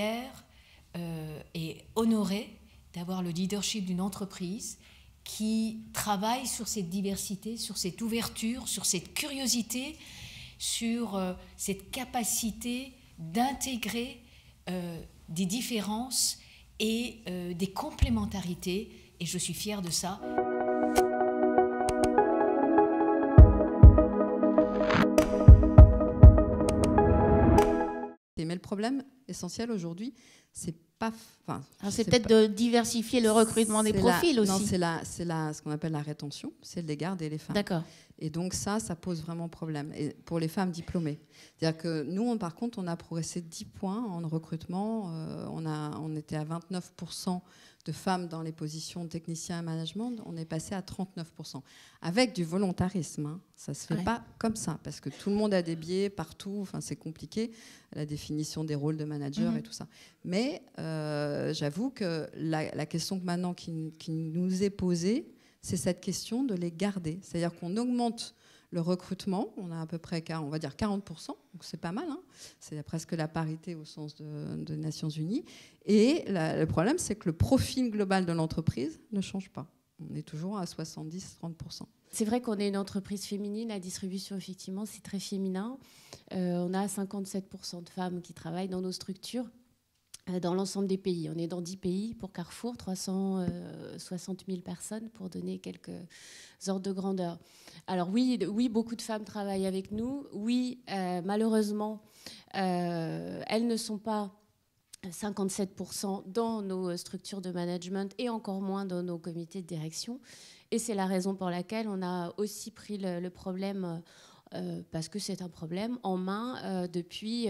fière et honorée d'avoir le leadership d'une entreprise qui travaille sur cette diversité, sur cette ouverture, sur cette curiosité, sur cette capacité d'intégrer des différences et des complémentarités. Et je suis fière de ça. Mais le problème essentiel aujourd'hui, c'est pas... c'est peut-être de diversifier le recrutement des profils aussi. Non, c'est ce qu'on appelle la rétention, c'est de garder les femmes. D'accord. Et donc ça pose vraiment problème et pour les femmes diplômées. C'est-à-dire que nous, par contre, on a progressé de 10 points en recrutement. On était à 29% de femmes dans les positions techniciens et management. On est passé à 39%. Avec du volontarisme. Hein. Ça ne se fait pas comme ça, parce que tout le monde a des biais partout. Enfin, c'est compliqué, la définition des rôles de manager et tout ça. Mais j'avoue que la question maintenant qui nous est posée, c'est cette question de les garder. C'est-à-dire qu'on augmente le recrutement, on a à peu près, on va dire 40%, donc c'est pas mal, hein. C'est presque la parité au sens de Nations Unies. Et le problème, c'est que le profil global de l'entreprise ne change pas. On est toujours à 70-30%. C'est vrai qu'on est une entreprise féminine, la distribution, effectivement, c'est très féminin. On a 57% de femmes qui travaillent dans nos structures. Dans l'ensemble des pays. On est dans 10 pays pour Carrefour, 360 000 personnes pour donner quelques ordres de grandeur. Alors oui, beaucoup de femmes travaillent avec nous. Oui, malheureusement, elles ne sont pas 57% dans nos structures de management et encore moins dans nos comités de direction. Et c'est la raison pour laquelle on a aussi pris le problème, parce que c'est un problème, en main depuis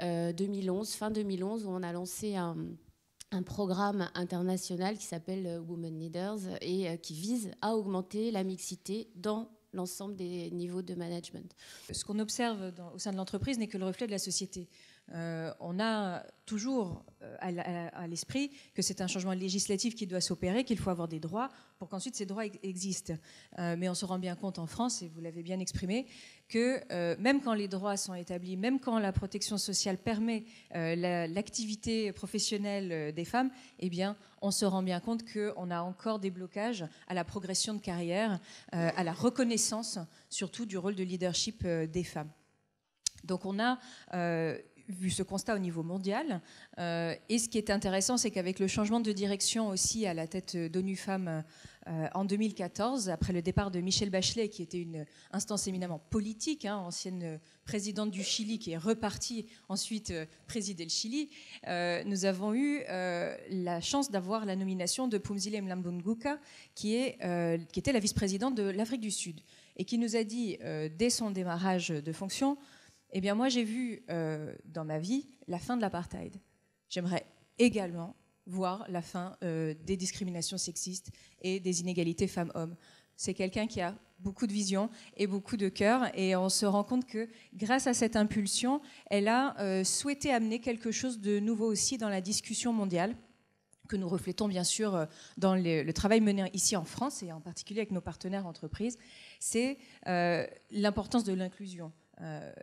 2011, fin 2011, où on a lancé un programme international qui s'appelle Women Leaders et qui vise à augmenter la mixité dans l'ensemble des niveaux de management. Ce qu'on observe au sein de l'entreprise n'est que le reflet de la société. On a toujours à l'esprit que c'est un changement législatif qui doit s'opérer, qu'il faut avoir des droits pour qu'ensuite ces droits existent. Mais on se rend bien compte en France, et vous l'avez bien exprimé, que même quand les droits sont établis, même quand la protection sociale permet l'activité professionnelle des femmes, eh bien, on se rend bien compte qu'on a encore des blocages à la progression de carrière, à la reconnaissance surtout du rôle de leadership des femmes. Donc on a vu ce constat au niveau mondial. Et ce qui est intéressant, c'est qu'avec le changement de direction aussi à la tête d'ONU Femmes en 2014, après le départ de Michelle Bachelet, qui était une instance éminemment politique, hein, ancienne présidente du Chili, qui est repartie ensuite présider le Chili, nous avons eu la chance d'avoir la nomination de Phumzile Mlambo-Ngcuka, qui était la vice-présidente de l'Afrique du Sud, et qui nous a dit, dès son démarrage de fonction, eh bien, moi, j'ai vu dans ma vie la fin de l'apartheid. J'aimerais également voir la fin des discriminations sexistes et des inégalités femmes-hommes. C'est quelqu'un qui a beaucoup de vision et beaucoup de cœur, et on se rend compte que grâce à cette impulsion, elle a souhaité amener quelque chose de nouveau aussi dans la discussion mondiale, que nous reflétons bien sûr dans le travail mené ici en France, et en particulier avec nos partenaires entreprises, c'est l'importance de l'inclusion.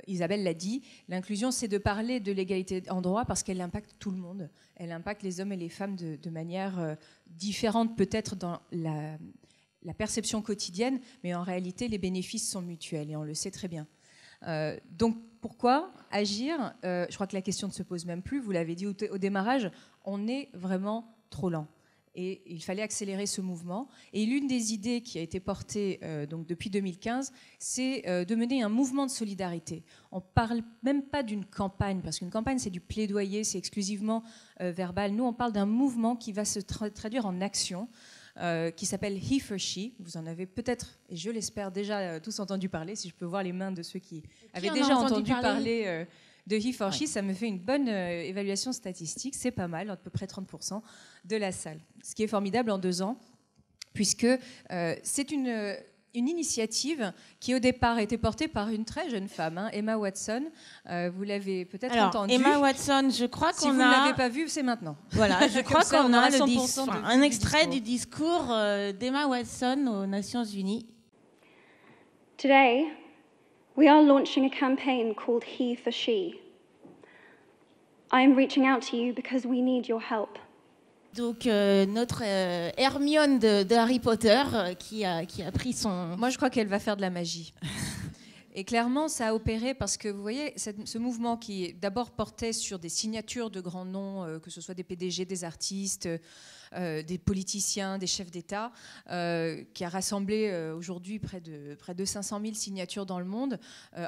Isabelle l'a dit, l'inclusion, c'est de parler de l'égalité en droit parce qu'elle impacte tout le monde. Elle impacte les hommes et les femmes de manière différente, peut-être dans la perception quotidienne, mais en réalité, les bénéfices sont mutuels et on le sait très bien. Donc, pourquoi agir ? Je crois que la question ne se pose même plus. Vous l'avez dit au démarrage, on est vraiment trop lent. Et il fallait accélérer ce mouvement. Et l'une des idées qui a été portée donc depuis 2015, c'est de mener un mouvement de solidarité. On ne parle même pas d'une campagne, parce qu'une campagne, c'est du plaidoyer, c'est exclusivement verbal. Nous, on parle d'un mouvement qui va se traduire en action, qui s'appelle He for She. Vous en avez peut-être, et je l'espère, déjà tous entendu parler, si je peux voir les mains de ceux qui avaient déjà entendu parler de He for She, ça me fait une bonne évaluation statistique, c'est pas mal, à peu près 30% de la salle. Ce qui est formidable en 2 ans, puisque c'est une initiative qui au départ a été portée par une très jeune femme, hein, Emma Watson. Vous l'avez peut-être entendu. Emma Watson, je crois qu'on a... Si vous ne l'avez pas vue, c'est maintenant. Voilà, je crois qu'on a un extrait du du discours d'Emma Watson aux Nations Unies. Today, we are launching a campaign called He for She. I'm reaching out to you because we need your help. Donc notre Hermione de Harry Potter qui a pris son... Moi, je crois qu'elle va faire de la magie. Et clairement, ça a opéré parce que, vous voyez, ce mouvement qui d'abord portait sur des signatures de grands noms, que ce soit des PDG, des artistes, des politiciens, des chefs d'État, qui a rassemblé aujourd'hui près de 500 000 signatures dans le monde.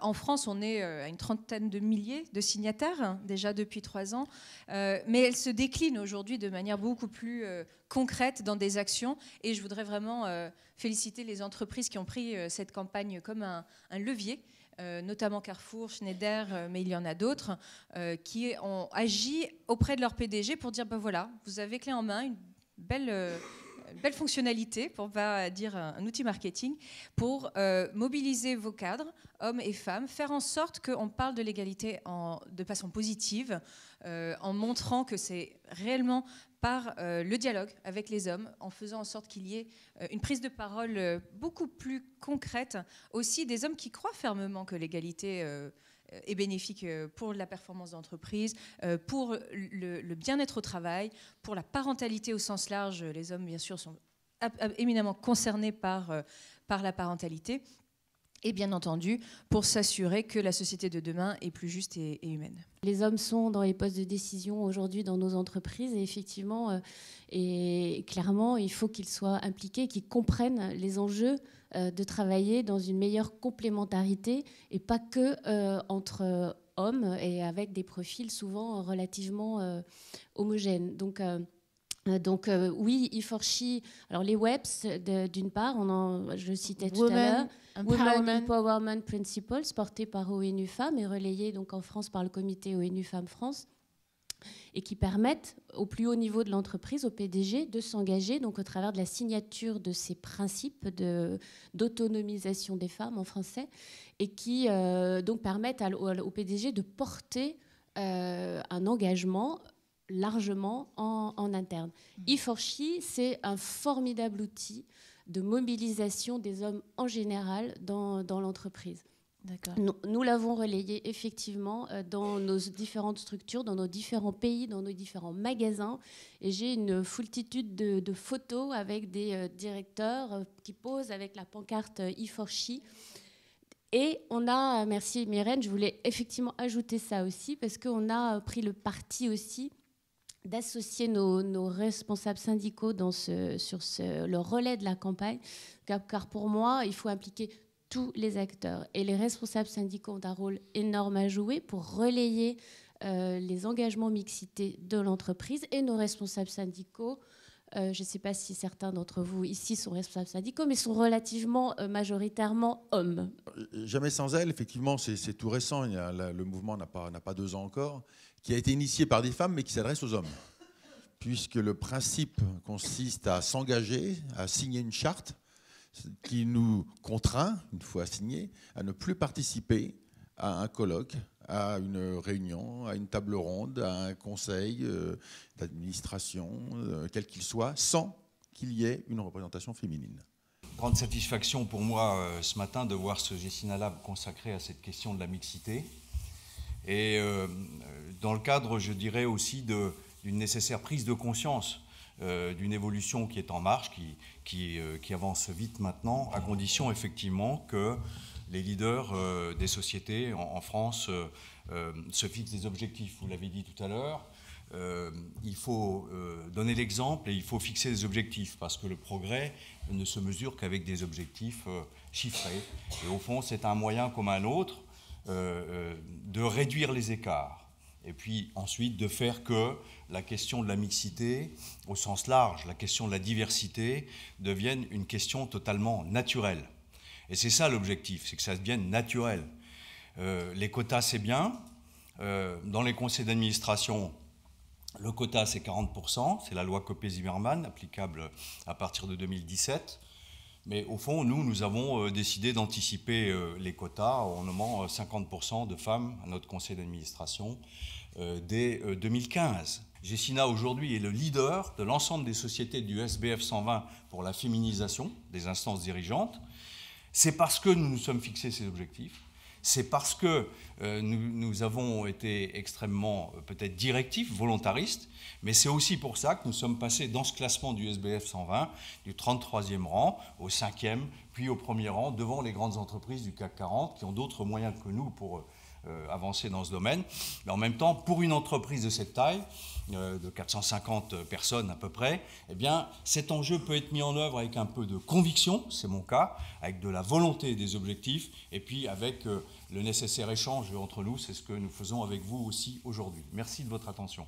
En France, on est à une trentaine de milliers de signataires, hein, déjà depuis 3 ans. Mais elle se décline aujourd'hui de manière beaucoup plus concrète dans des actions. Et je voudrais vraiment féliciter les entreprises qui ont pris cette campagne comme un levier. Notamment Carrefour, Schneider, mais il y en a d'autres, qui ont agi auprès de leur PDG pour dire, ben voilà, vous avez clé en main une belle fonctionnalité, pour ne pas dire un outil marketing, pour mobiliser vos cadres, hommes et femmes, faire en sorte qu'on parle de l'égalité de façon positive, en montrant que c'est réellement par le dialogue avec les hommes, en faisant en sorte qu'il y ait une prise de parole beaucoup plus concrète, aussi des hommes qui croient fermement que l'égalité est bénéfique pour la performance d'entreprise, pour le bien-être au travail, pour la parentalité au sens large. Les hommes, bien sûr, sont éminemment concernés par la parentalité. Et bien entendu, pour s'assurer que la société de demain est plus juste et humaine. Les hommes sont dans les postes de décision aujourd'hui dans nos entreprises et effectivement, et clairement, il faut qu'ils soient impliqués, qu'ils comprennent les enjeux de travailler dans une meilleure complémentarité et pas que entre hommes et avec des profils souvent relativement homogènes. Donc oui, E4She, alors les WEPS, d'une part, je le citais tout à l'heure, Women Empowerment Principles, porté par ONU Femmes et relayé donc en France par le comité ONU Femmes France, et qui permettent au plus haut niveau de l'entreprise, au PDG, de s'engager donc au travers de la signature de ces principes d'autonomisation des femmes en français, et qui donc permettent au PDG de porter un engagement largement en interne. E4She, c'est un formidable outil de mobilisation des hommes en général dans l'entreprise. Nous l'avons relayé effectivement dans nos différentes structures, dans nos différents pays, dans nos différents magasins. Et j'ai une foultitude de photos avec des directeurs qui posent avec la pancarte E4She. Et on a, merci Myrène, je voulais effectivement ajouter ça aussi, parce qu'on a pris le parti aussi d'associer nos responsables syndicaux sur le relais de la campagne, car pour moi, il faut impliquer tous les acteurs. Et les responsables syndicaux ont un rôle énorme à jouer pour relayer les engagements mixité de l'entreprise. Et nos responsables syndicaux, je ne sais pas si certains d'entre vous ici sont responsables syndicaux, mais sont relativement majoritairement hommes. Jamais sans elle, effectivement, c'est tout récent. Le mouvement n'a pas 2 ans encore, qui a été initié par des femmes, mais qui s'adresse aux hommes. Puisque le principe consiste à s'engager, à signer une charte qui nous contraint, une fois signée, à ne plus participer à un colloque, à une réunion, à une table ronde, à un conseil d'administration, quel qu'il soit, sans qu'il y ait une représentation féminine. Grande satisfaction pour moi ce matin de voir ce Gessina Lab consacré à cette question de la mixité. Et dans le cadre, je dirais aussi, d'une nécessaire prise de conscience d'une évolution qui est en marche, qui avance vite maintenant, à condition effectivement que les leaders des sociétés en France se fixent des objectifs. Vous l'avez dit tout à l'heure, il faut donner l'exemple et il faut fixer des objectifs, parce que le progrès ne se mesure qu'avec des objectifs chiffrés. Et au fond, c'est un moyen comme un autre de réduire les écarts. Et puis ensuite de faire que la question de la mixité, au sens large, la question de la diversité, devienne une question totalement naturelle. Et c'est ça l'objectif, c'est que ça devienne naturel. Les quotas, c'est bien. Dans les conseils d'administration, le quota, c'est 40%. C'est la loi Copé-Zimmermann, applicable à partir de 2017. Mais au fond, nous avons décidé d'anticiper les quotas en nommant 50% de femmes à notre conseil d'administration dès 2015. Gessina, aujourd'hui, est le leader de l'ensemble des sociétés du SBF 120 pour la féminisation des instances dirigeantes. C'est parce que nous nous sommes fixés ces objectifs. c'est parce que nous avons été extrêmement peut-être directifs, volontaristes, mais c'est aussi pour ça que nous sommes passés dans ce classement du SBF 120, du 33e rang au 5e, puis au 1er rang, devant les grandes entreprises du CAC 40 qui ont d'autres moyens que nous pour avancer dans ce domaine. Mais en même temps, pour une entreprise de cette taille, de 450 personnes à peu près, eh bien, cet enjeu peut être mis en œuvre avec un peu de conviction, c'est mon cas, avec de la volonté et des objectifs, et puis avec le nécessaire échange entre nous, c'est ce que nous faisons avec vous aussi aujourd'hui. Merci de votre attention.